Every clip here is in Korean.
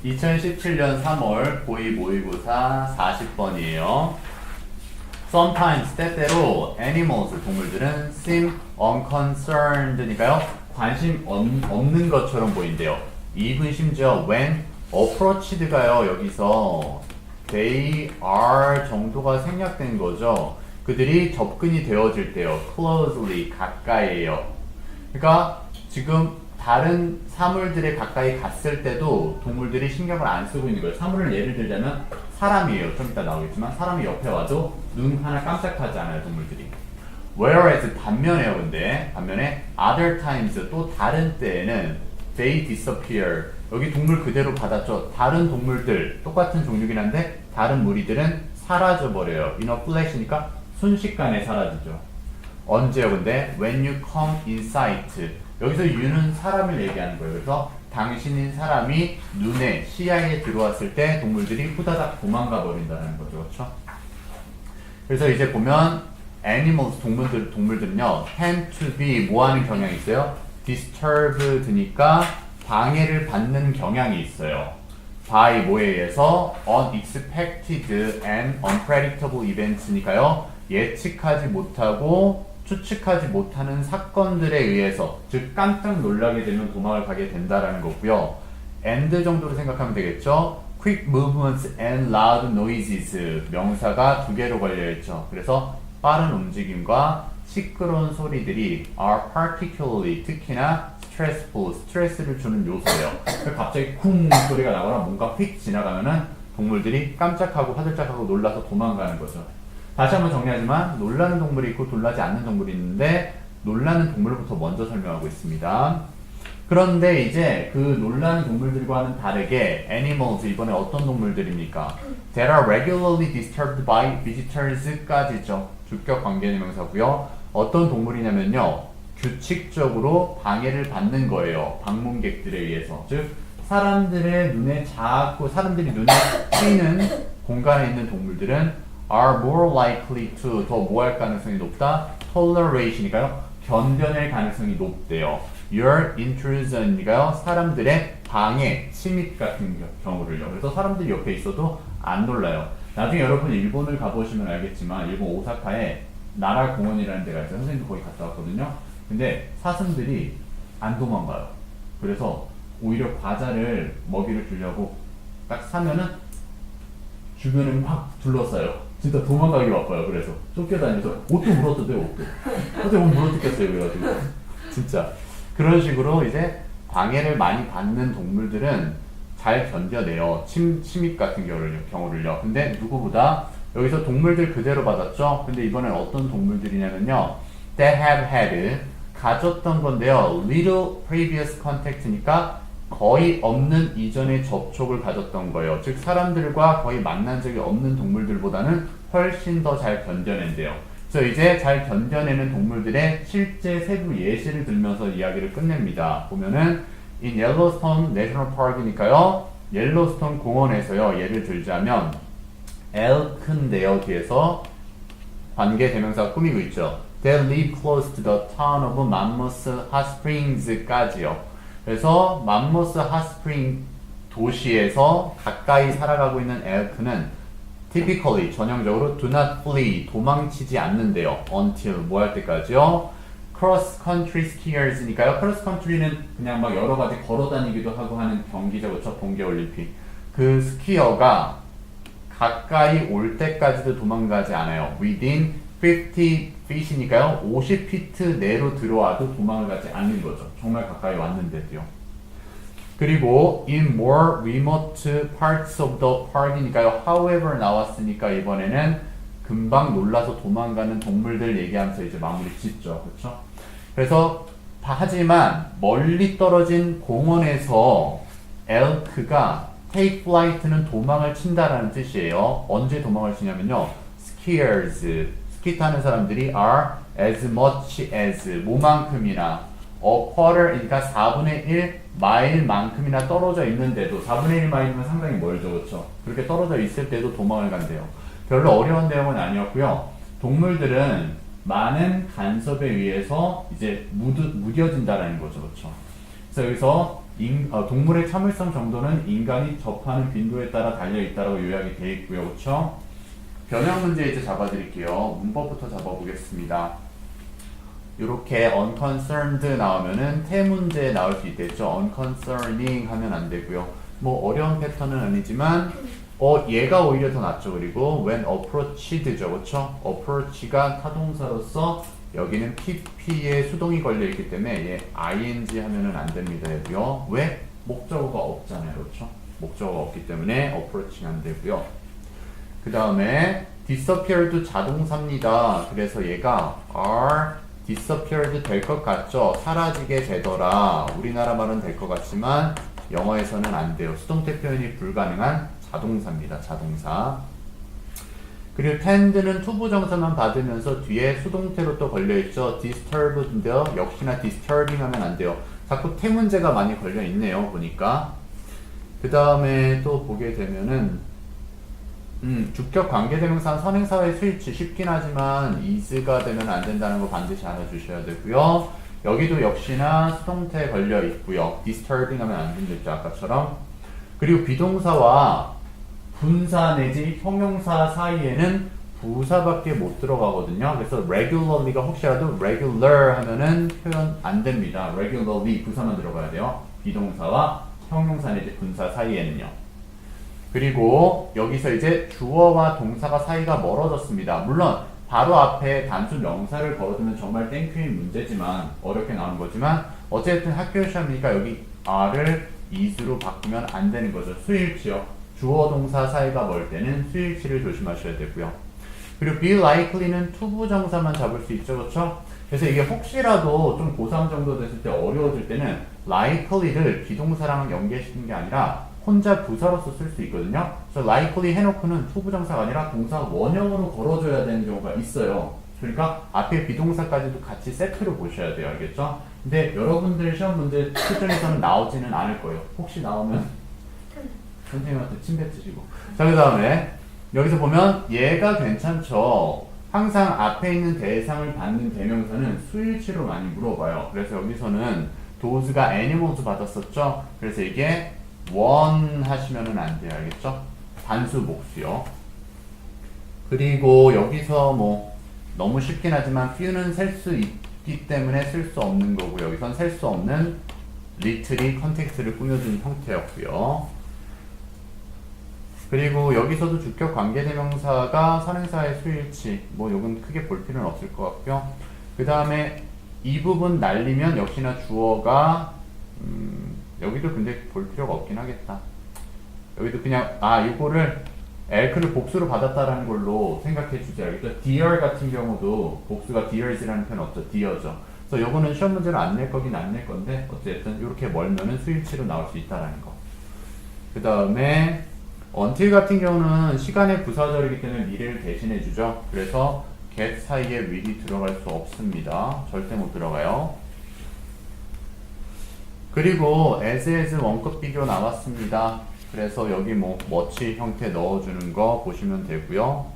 2017년 3월 고2 모의고사 40번이에요. Sometimes 때때로 animals 동물들은 seem unconcerned니까요. 관심 없는 것처럼 보인대요. even 심지어 when approached가요. 여기서 they are 정도가 생략된 거죠. 그들이 접근이 되어질 때요. closely 가까이에요. 그러니까 지금 다른 사물들에 가까이 갔을 때도 동물들이 신경을 안 쓰고 있는 거예요. 사물을 예를 들자면 사람이에요. 좀 이따 나오겠지만 사람이 옆에 와도 눈 하나 깜짝하지 않아요. 동물들이. Whereas 반면에요. 근데 반면에 other times 또 다른 때에는 they disappear. 여기 동물 그대로 받았죠. 다른 동물들 똑같은 종류긴 한데 다른 무리들은 사라져버려요. in a flash니까 순식간에 사라지죠. 언제요? 근데 when you come in sight. 여기서 you는 사람을 얘기하는 거예요. 그래서 당신인 사람이 눈에 시야에 들어왔을 때 동물들이 후다닥 도망가 버린다는 거죠. 그렇죠? 그래서 이제 보면 animals 동물들은요 tend to be 뭐 하는 경향이 있어요? disturbed니까 방해를 받는 경향이 있어요. by 뭐에 의해서 unexpected and unpredictable events니까요. 예측하지 못하고 추측하지 못하는 사건들에 의해서 즉 깜짝 놀라게 되면 도망을 가게 된다라는 거고요. and 정도로 생각하면 되겠죠. quick movements and loud noises 명사가 두 개로 걸려있죠. 그래서 빠른 움직임과 시끄러운 소리들이 are particularly 특히나 stressful 스트레스를 주는 요소예요. 갑자기 쿵 소리가 나거나 뭔가 휙 지나가면은 동물들이 깜짝하고 화들짝하고 놀라서 도망가는 거죠. 다시 한번 정리하지만 놀라는 동물이 있고 놀라지 않는 동물이 있는데 놀라는 동물부터 먼저 설명하고 있습니다. 그런데 이제 그 놀라는 동물들과는 다르게 animals 이번에 어떤 동물들입니까? That are regularly disturbed by visitors까지죠. 주격 관계대명사고요. 어떤 동물이냐면요. 규칙적으로 방해를 받는 거예요. 방문객들에 의해서. 즉 사람들의 눈에 작고 사람들이 눈에 띄는 공간에 있는 동물들은 are more likely to 더 뭐 할 가능성이 높다? tolerate니까요. 견뎌낼 가능성이 높대요. your intrusion이니까요. 사람들의 방해, 침입 같은 경우를요. 그래서 사람들이 옆에 있어도 안 놀라요. 나중에 여러분 일본을 가보시면 알겠지만 일본 오사카에 나라공원이라는 데가 있어요. 선생님도 거기 갔다 왔거든요. 근데 사슴들이 안 도망가요. 그래서 오히려 과자를 먹이를 주려고 딱 사면은 주변을 막 둘러싸요. 진짜 도망가기 바빠요. 그래서 쫓겨다니면서 옷도 물어뜯어요. 옷도. 어제 옷 물어뜯겠어요. 그래가지고 진짜 그런 식으로 이제 방해를 많이 받는 동물들은 잘 견뎌내요. 침입 같은 경우를요. 근데 누구보다 여기서 동물들 그대로 받았죠. 근데 이번엔 어떤 동물들이냐면요. That have had 가졌던 건데요. little previous contact니까 거의 없는 이전의 접촉을 가졌던 거예요. 즉 사람들과 거의 만난 적이 없는 동물들보다는 훨씬 더 잘 견뎌낸대요. 그래서 이제 잘 견뎌내는 동물들의 실제 세부 예시를 들면서 이야기를 끝냅니다. 보면은 in Yellowstone National Park이니까요. 옐로스톤 공원에서요. 예를 들자면 elk인데요. 뒤에서 관계대명사가 꾸미고 있죠. They live close to the town of Mammoth Hot Springs까지요. 그래서 맘모스 핫스프링 도시에서 가까이 살아가고 있는 엘크는 typically 전형적으로 do not flee 도망치지 않는데요. until 뭐 할 때까지요? cross country skiers니까요. cross country는 그냥 막 여러 가지 걸어 다니기도 하고 하는 경기죠. 그렇죠? 동계 올림픽. 그 스키어가 가까이 올 때까지도 도망가지 않아요. within 50 feet이니까요. 50피트 내로 들어와도 도망을 가지 않는 거죠. 정말 가까이 왔는데도요. 그리고 in more remote parts of the park이니까요. however 나왔으니까 이번에는 금방 놀라서 도망가는 동물들 얘기하면서 이제 마무리 짓죠. 그렇죠? 그래서 하지만 멀리 떨어진 공원에서 엘크가 take flight는 도망을 친다라는 뜻이에요. 언제 도망을 치냐면요. skiers 스키 타는 사람들이 are as much as 뭐만큼이나 a quarter 그러니까 4분의 1 마일만큼이나 떨어져 있는데도 4분의 1 마일이면 상당히 멀죠. 그렇죠? 그렇게 떨어져 있을 때도 도망을 간대요. 별로 어려운 내용은 아니었고요. 동물들은 많은 간섭에 의해서 이제 무뎌진다라는 거죠. 그렇죠? 그래서 여기서 동물의 참을성 정도는 인간이 접하는 빈도에 따라 달려있다라고 요약이 되어 있고요. 그렇죠? 변형 문제 이제 잡아드릴게요. 문법부터 잡아보겠습니다. 이렇게 unconcerned 나오면은 태문제 나올 수 있겠죠. unconcerning 하면 안 되고요. 뭐 어려운 패턴은 아니지만 얘가 오히려 더 낫죠. 그리고 when approached죠. 그렇죠? approach가 타동사로서 여기는 pp에 수동이 걸려 있기 때문에 얘 ing 하면은 안 됩니다. 여기요. 왜? 목적어가 없잖아요. 그렇죠? 목적어가 없기 때문에 approaching 안 되고요. 그 다음에 disappear도 자동사입니다. 그래서 얘가 are disappeared 될 것 같죠? 사라지게 되더라. 우리나라 말은 될 것 같지만 영어에서는 안 돼요. 수동태 표현이 불가능한 자동사입니다. 자동사. 그리고 tend는 투부정사만 받으면서 뒤에 수동태로 또 걸려있죠. disturbed인데요. 역시나 disturbing 하면 안 돼요. 자꾸 태문제가 많이 걸려있네요. 보니까. 그 다음에 또 보게 되면은 주격 관계대명사 선행사의 수일치 쉽긴 하지만 is가 되면 안 된다는 거 반드시 알아주셔야 되고요. 여기도 역시나 수동태 걸려 있고요. disturbing 하면 안 된댔죠. 아까처럼. 그리고 비동사와 분사 내지 형용사 사이에는 부사밖에 못 들어가거든요. 그래서 regularly가 혹시라도 regular 하면은 표현 안 됩니다. regularly 부사만 들어가야 돼요. 비동사와 형용사 내지 분사 사이에는요. 그리고 여기서 이제 주어와 동사가 사이가 멀어졌습니다. 물론 바로 앞에 단순 명사를 걸어두면 정말 땡큐인 문제지만 어렵게 나오는 거지만 어쨌든 학교 시험이니까 여기 R을 is로 바꾸면 안 되는 거죠. 수일치요. 주어 동사 사이가 멀 때는 수일치를 조심하셔야 되고요. 그리고 be likely는 투부정사만 잡을 수 있죠. 그렇죠? 그래서 이게 혹시라도 좀 고3 정도 됐을 때 어려워질 때는 likely를 비동사랑 연계시키는 게 아니라 혼자 부사로서 쓸 수 있거든요. 그래서 likely 해놓고는 투부정사가 아니라 동사 원형으로 걸어줘야 되는 경우가 있어요. 그러니까 앞에 비동사까지도 같이 세트로 보셔야 돼요. 알겠죠? 근데 여러분들 시험 문제 출전에서는 나오지는 않을 거예요. 혹시 나오면 선생님한테 침뱉으시고. 자, 그 다음에 여기서 보면 얘가 괜찮죠. 항상 앞에 있는 대상을 받는 대명사는 수일치로 많이 물어봐요. 그래서 여기서는 does가 animals 받았었죠. 그래서 이게 one 하시면은 안 돼요. 알겠죠? 단수 복수요. 그리고 여기서 뭐 너무 쉽긴 하지만 few는 셀 수 있기 때문에 쓸 수 없는 거고 여기선 셀 수 없는 little이 컨텍스트를 꾸며준 형태였고요. 그리고 여기서도 주격 관계대명사가 선행사의 수일치 뭐 요건 크게 볼 필요는 없을 것 같고요. 그 다음에 이 부분 날리면 역시나 주어가 여기도 근데 볼 필요가 없긴 하겠다. 여기도 그냥 이거를 엘크를 복수로 받았다라는 걸로 생각해 주지. 알겠죠? dear 같은 경우도 복수가 dears라는 표현 없죠. dear죠. 그래서 요거는 시험 문제로 안 낼 거긴 안 낼 건데 어쨌든 이렇게 멀면은 수일치로 나올 수 있다라는 거. 그 다음에 until 같은 경우는 시간의 부사절이기 때문에 미래를 대신해 주죠. 그래서 get 사이에 will이 들어갈 수 없습니다. 절대 못 들어가요. 그리고 as 원급 비교 나왔습니다. 그래서 여기 뭐 much 형태 넣어주는 거 보시면 되고요.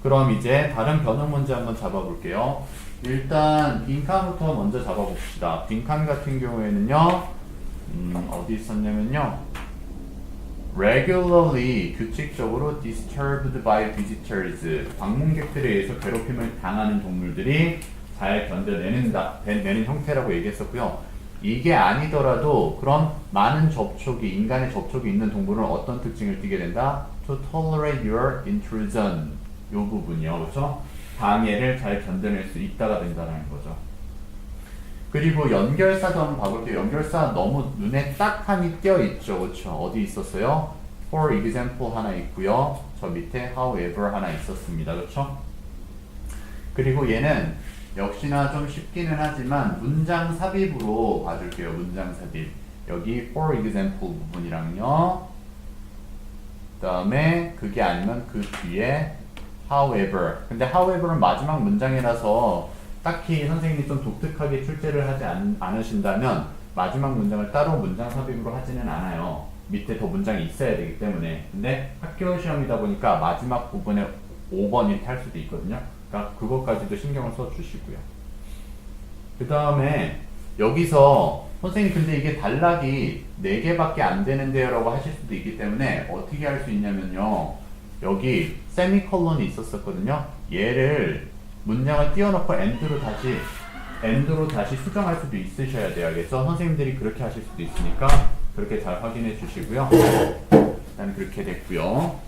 그럼 이제 다른 변형 문제 한번 잡아볼게요. 일단 빈칸부터 먼저 잡아봅시다. 빈칸 같은 경우에는요. 어디 있었냐면요. regularly 규칙적으로 disturbed by visitors 방문객들에 의해서 괴롭힘을 당하는 동물들이 잘 견뎌내는 형태라고 얘기했었고요. 이게 아니더라도 그런 많은 접촉이 인간의 접촉이 있는 동물은 어떤 특징을 띠게 된다? To tolerate your intrusion 이 부분이요. 그렇죠? 방해를 잘 견뎌낼 수 있다가 된다는 거죠. 그리고 연결사도 한번 봐볼게요. 연결사 너무 눈에 딱하니 띄어있죠. 그렇죠? 어디 있었어요? For example 하나 있고요. 저 밑에 however 하나 있었습니다. 그렇죠? 그리고 얘는 역시나 좀 쉽기는 하지만 문장 삽입으로 봐줄게요. 문장 삽입. 여기 for example 부분이랑요. 그 다음에 그게 아니면 그 뒤에 however. 근데 however는 마지막 문장이라서 딱히 선생님이 좀 독특하게 출제를 하지 않으신다면 마지막 문장을 따로 문장 삽입으로 하지는 않아요. 밑에 더 문장이 있어야 되기 때문에. 근데 학교 시험이다 보니까 마지막 부분에 5번 이렇게 할 수도 있거든요. 그러니까 그것까지도 신경을 써 주시고요. 그 다음에 여기서 선생님 근데 이게 단락이 4개밖에 안 되는데요 라고 하실 수도 있기 때문에 어떻게 할 수 있냐면요, 여기 세미콜론이 있었거든요. 얘를 문장을 띄워놓고 엔드로 다시 수정할 수도 있으셔야 돼요. 알겠죠? 선생님들이 그렇게 하실 수도 있으니까 그렇게 잘 확인해 주시고요. 일단 그렇게 됐고요.